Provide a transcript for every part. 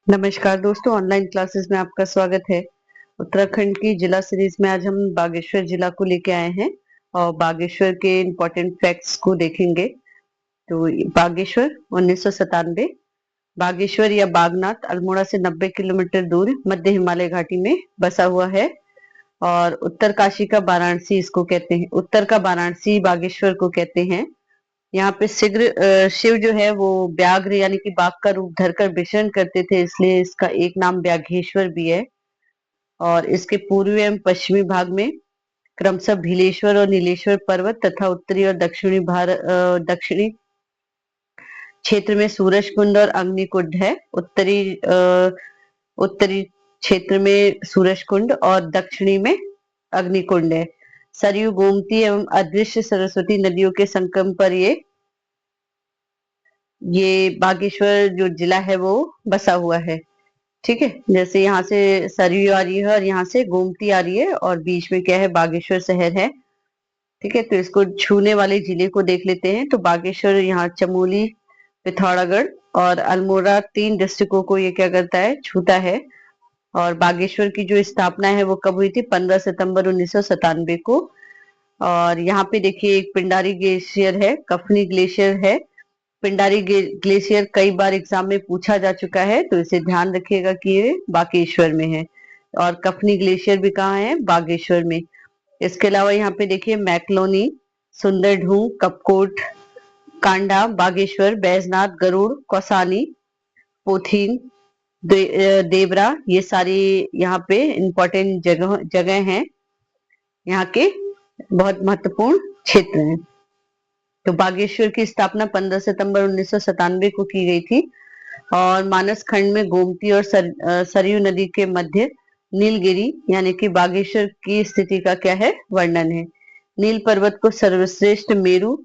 नमस्कार दोस्तों, online classes में आपका स्वागत है। उत्तराखंड की जिला सीरीज में आज हम बागेश्वर जिला को लेके आए हैं और बागेश्वर के इम्पोर्टेंट फैक्ट्स को देखेंगे। तो बागेश्वर 1997। बागेश्वर या बागनाथ अल्मोड़ा से 90 किलोमीटर दूर मध्य हिमालय घाटी में बसा हुआ है और उत्तर काशी का वाराणसी इसको कहते हैं। उत्तर का वाराणसी बागेश्वर को कहते हैं। यहाँ पे शिव जो है वो व्याघ्र यानी कि बाघ का रूप धरकर विचरण करते थे, इसलिए इसका एक नाम व्याघेश्वर भी है। और इसके पूर्वी एवं पश्चिमी भाग में क्रमशः भीलेश्वर और नीलेश्वर पर्वत तथा उत्तरी और दक्षिणी क्षेत्र में सूरज कुंड और अग्निकुंड है। उत्तरी क्षेत्र में सूरज कुंड और दक्षिणी में अग्निकुंड है। सरयू, गोमती एवं अदृश्य सरस्वती नदियों के संगम पर ये बागेश्वर जो जिला है वो बसा हुआ है। ठीक है, जैसे यहाँ से सरयू आ रही है और यहाँ से गोमती आ रही है और बीच में क्या है, बागेश्वर शहर है। ठीक है, तो इसको छूने वाले जिले को देख लेते हैं। तो बागेश्वर यहाँ चमोली, पिथौरागढ़ और अल्मोड़ा 3 डिस्ट्रिक्टों को ये क्या करता है, छूता है। और बागेश्वर की जो स्थापना है वो कब हुई थी, 15 सितंबर 1997 को। और यहाँ पे देखिए एक पिंडारी ग्लेशियर है, कफनी ग्लेशियर है। पिंडारी ग्लेशियर कई बार एग्जाम में पूछा जा चुका है, तो इसे ध्यान रखिएगा कि ये बागेश्वर में है। और कफनी ग्लेशियर भी कहाँ है, बागेश्वर में। इसके अलावा यहाँ पे देखिए मैक्लोनी, सुंदर ढूंग, कपकोट, कांडा, बागेश्वर, बैजनाथ, गरुड़, कौसानी, पोथीन, देवरा, ये सारी यहाँ पे इम्पोर्टेंट जगह जगह हैं, यहाँ के बहुत महत्वपूर्ण क्षेत्र हैं। तो बागेश्वर की स्थापना 15 सितंबर 1997 को की गई थी और मानस खंड में गोमती और सरयू नदी के मध्य नीलगिरी यानी कि बागेश्वर की स्थिति का क्या है, वर्णन है। नील पर्वत को सर्वश्रेष्ठ मेरु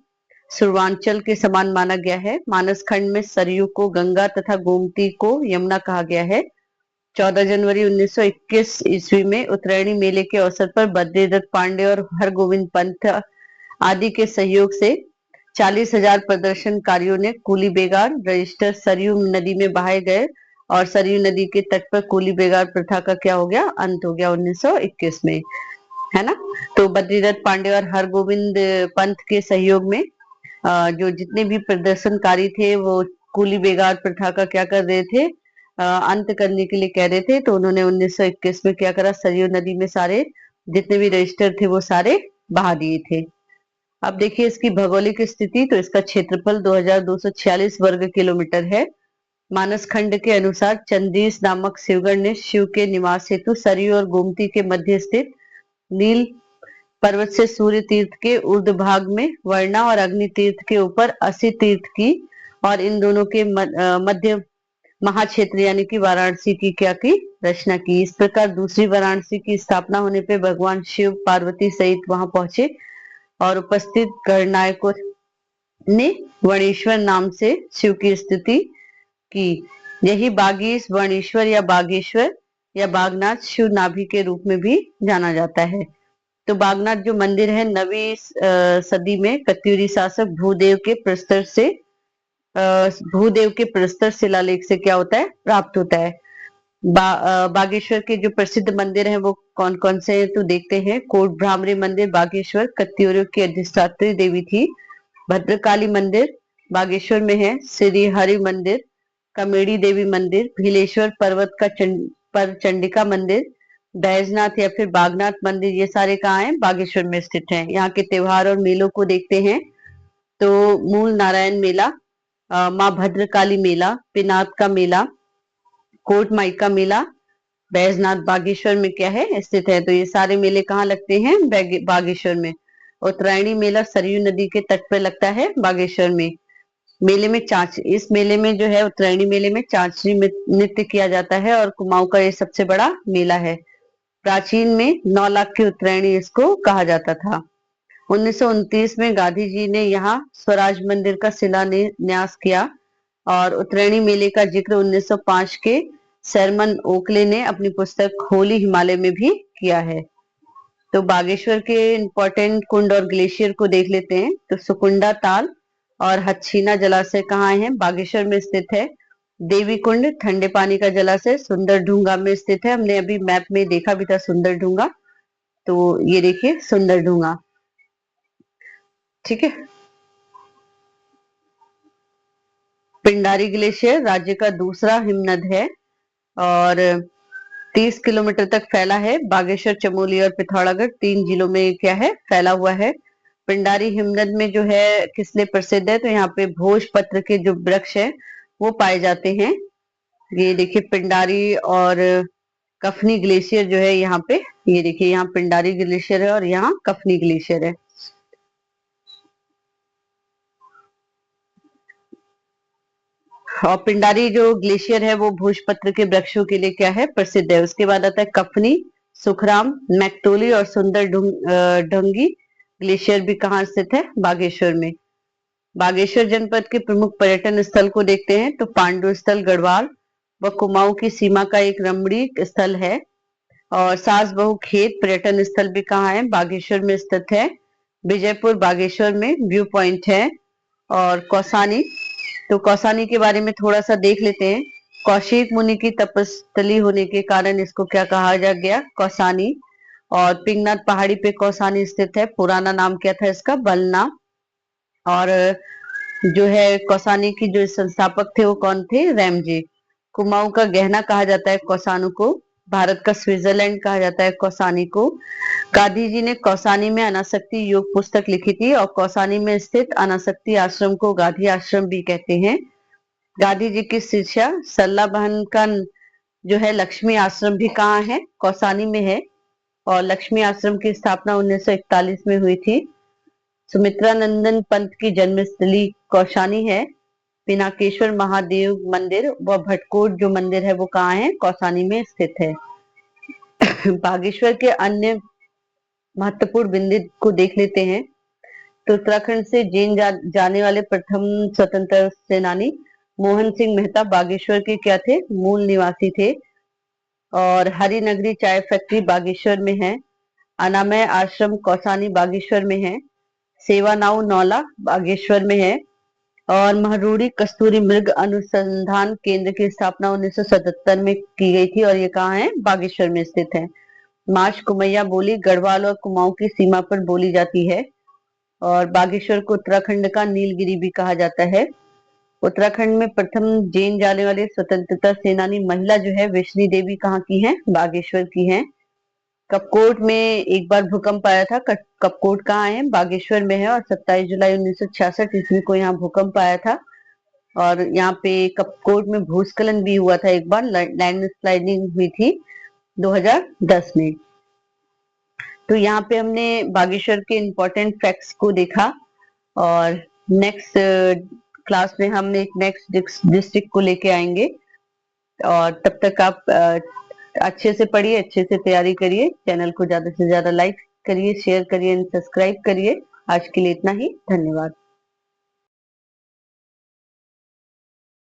पूर्वांचल के समान माना गया है। मानस खंड में सरयू को गंगा तथा गोमती को यमुना कहा गया है। 14 जनवरी 1921 ईस्वी में उत्तरायणी मेले के अवसर पर बद्रीदत्त पांडे और हरगोविंद पंत आदि के सहयोग से 40,000 प्रदर्शनकारियों ने कूली बेगार रजिस्टर सरयू नदी में बहाए गए और सरयू नदी के तट पर कूली बेगार प्रथा का क्या हो गया, अंत हो गया 1921 में, है ना। तो बद्रीदत्त पांडे और हरगोविंद पंत के सहयोग में जो जितने भी प्रदर्शनकारी थे वो कूली बेगार प्रथा का क्या कर रहे थे, अंत करने के लिए कह रहे थे। तो उन्होंने 1921 में क्या करा, सरयू नदी में सारे जितने भी रजिस्टर थे वो सारे बहा दिए थे। अब देखिए इसकी भौगोलिक स्थिति, तो इसका क्षेत्रफल 2246 वर्ग किलोमीटर है। मानस खंड के अनुसार चंद्रीस नामक शिवगण ने शिव के निवास हेतु सरयू और गोमती के मध्य स्थित नील पर्वत से सूर्य तीर्थ के ऊर्ध्व भाग में वर्णा और अग्नि तीर्थ के ऊपर असी तीर्थ की और इन दोनों के मध्य महाक्षेत्र यानी कि वाराणसी की क्या की, रचना की। इस प्रकार दूसरी वाराणसी की स्थापना होने पे भगवान शिव पार्वती सहित वहां पहुंचे और उपस्थित गणनायकों ने वणेश्वर नाम से शिव की स्तुति की। यही बागीश, वणेश्वर या बागेश्वर या बागनाथ शिव नाभि के रूप में भी जाना जाता है। तो बागनाथ जो मंदिर है 9वीं सदी में कत्यूरी शासक भूदेव के प्रस्तर शिलालेख से क्या होता है, प्राप्त होता है। बागेश्वर के जो प्रसिद्ध मंदिर हैं वो कौन कौन से हैं, तो देखते हैं। कोट भ्रामरी मंदिर बागेश्वर कत्यूरों की अधिष्ठात्री देवी थी। भद्रकाली मंदिर बागेश्वर में है। श्री हरि मंदिर, कमेड़ी देवी मंदिर, भीलेश्वर पर्वत का पर चंडिका मंदिर, बैजनाथ या फिर बागनाथ मंदिर, ये सारे कहाँ हैं, बागेश्वर में स्थित हैं। यहाँ के त्योहार और मेलों को देखते हैं। तो मूल नारायण मेला, माँ भद्रकाली मेला, पिनाक का मेला, कोट माई का मेला, बैजनाथ बागेश्वर में क्या है, स्थित है। तो ये सारे मेले कहाँ लगते हैं, बागेश्वर में। उत्तरायणी मेला सरयू नदी के तट पर लगता है बागेश्वर में। इस मेले में जो है, उत्तरायणी मेले में चांचरी नृत्य किया जाता है और कुमाऊं का ये सबसे बड़ा मेला है। प्राचीन में 9 लाख की उत्तरायणी इसको कहा जाता था। 1929 में गांधी जी ने यहाँ स्वराज मंदिर का शिलान्यास किया और उत्तरायणी मेले का जिक्र 1905 के सरमन ओकले ने अपनी पुस्तक होली हिमालय में भी किया है। तो बागेश्वर के इंपॉर्टेंट कुंड और ग्लेशियर को देख लेते हैं। तो सुकुंडा ताल और हच्छीना जलाशय कहाँ है, बागेश्वर में स्थित है। देवी कुंड ठंडे पानी का जलाशय सुंदर ढूंगा में स्थित है। हमने अभी मैप में देखा भी था सुंदर ढूंगा, तो ये देखिए सुंदर ढूंगा। ठीक है। पिंडारी ग्लेशियर राज्य का दूसरा हिमनद है और 30 किलोमीटर तक फैला है। बागेश्वर, चमोली और पिथौरागढ़ 3 जिलों में क्या है, फैला हुआ है। पिंडारी हिमनद में जो है किस लिए प्रसिद्ध है, तो यहाँ पे भोजपत्र के जो वृक्ष है वो पाए जाते हैं। ये देखिए पिंडारी और कफनी ग्लेशियर जो है यहाँ पे, ये देखिए यहाँ पिंडारी ग्लेशियर है और यहाँ कफनी ग्लेशियर है। और पिंडारी जो ग्लेशियर है वो भोजपत्र के वृक्षों के लिए क्या है, प्रसिद्ध है। उसके बाद आता है कफनी, सुखराम, मैक्टोली और सुंदर ढंगी ग्लेशियर भी कहाँ स्थित है, बागेश्वर में। बागेश्वर जनपद के प्रमुख पर्यटन स्थल को देखते हैं तो पांडु स्थल, गढ़वाल व कुमाऊं की सीमा का एक रमणीक स्थल है। और सास बहू खेत पर्यटन स्थल भी कहाँ है, बागेश्वर में स्थित है। विजयपुर बागेश्वर में व्यू पॉइंट है। और कौसानी, तो कौसानी के बारे में थोड़ा सा देख लेते हैं। कौशिक मुनि की तपस्थली होने के कारण इसको क्या कहा जा गया, कौसानी। और पिंगनाथ पहाड़ी पे कौसानी स्थित है। पुराना नाम क्या था इसका, बलना। और जो है कौसानी की जो संस्थापक थे वो कौन थे, रैमजे। कुमाऊं का गहना कहा जाता है कौसानी को। भारत का स्विट्जरलैंड कहा जाता है कौसानी को। गांधी जी ने कौसानी में अनासक्ति योग पुस्तक लिखी थी और कौसानी में स्थित अनासक्ति आश्रम को गांधी आश्रम भी कहते हैं। गांधी जी की शिष्या सल्ला बहन का जो है लक्ष्मी आश्रम भी कहाँ है, कौसानी में है। और लक्ष्मी आश्रम की स्थापना 1941 में हुई थी। सुमित्रा नंदन पंत की जन्मस्थली कौसानी है। पिनाकेश्वर महादेव मंदिर व भटकोट जो मंदिर है वो कहाँ है, कौसानी में स्थित है। बागेश्वर के अन्य महत्वपूर्ण बिंदु को देख लेते हैं तो उत्तराखंड से जेल जाने वाले प्रथम स्वतंत्र सेनानी मोहन सिंह मेहता बागेश्वर के क्या थे, मूल निवासी थे। और हरिनगरी चाय फैक्ट्री बागेश्वर में है। अनामय आश्रम कौसानी बागेश्वर में है। सेवा नाव नौला बागेश्वर में है। और महरूड़ी कस्तूरी मृग अनुसंधान केंद्र की स्थापना 1977 में की गई थी और ये कहाँ है, बागेश्वर में स्थित है। माश कुमैया बोली गढ़वाल और कुमाऊं की सीमा पर बोली जाती है। और बागेश्वर को उत्तराखंड का नीलगिरी भी कहा जाता है। उत्तराखंड में प्रथम जेल जाने वाले स्वतंत्रता सेनानी महिला जो है वैष्णी देवी कहाँ की है, बागेश्वर की है। कपकोट में एक बार भूकंप आया था। कपकोट कहाँ है, बागेश्वर में है। और 27 जुलाई 1966 ईस्वी को यहाँ भूकंप आया था। और यहाँ पे कपकोट में भूस्खलन भी हुआ था एक बार, लैंड स्लाइडिंग हुई थी 2010 में। तो यहाँ पे हमने बागेश्वर के इम्पोर्टेंट फैक्ट्स को देखा। और नेक्स्ट क्लास में हम एक नेक्स्ट डिस्ट्रिक्ट को लेके आएंगे। और तब तक आप अच्छे से पढ़िए, अच्छे से तैयारी करिए। चैनल को ज्यादा से ज्यादा लाइक करिए, शेयर करिए, सब्सक्राइब करिए। आज के लिए इतना ही, धन्यवाद।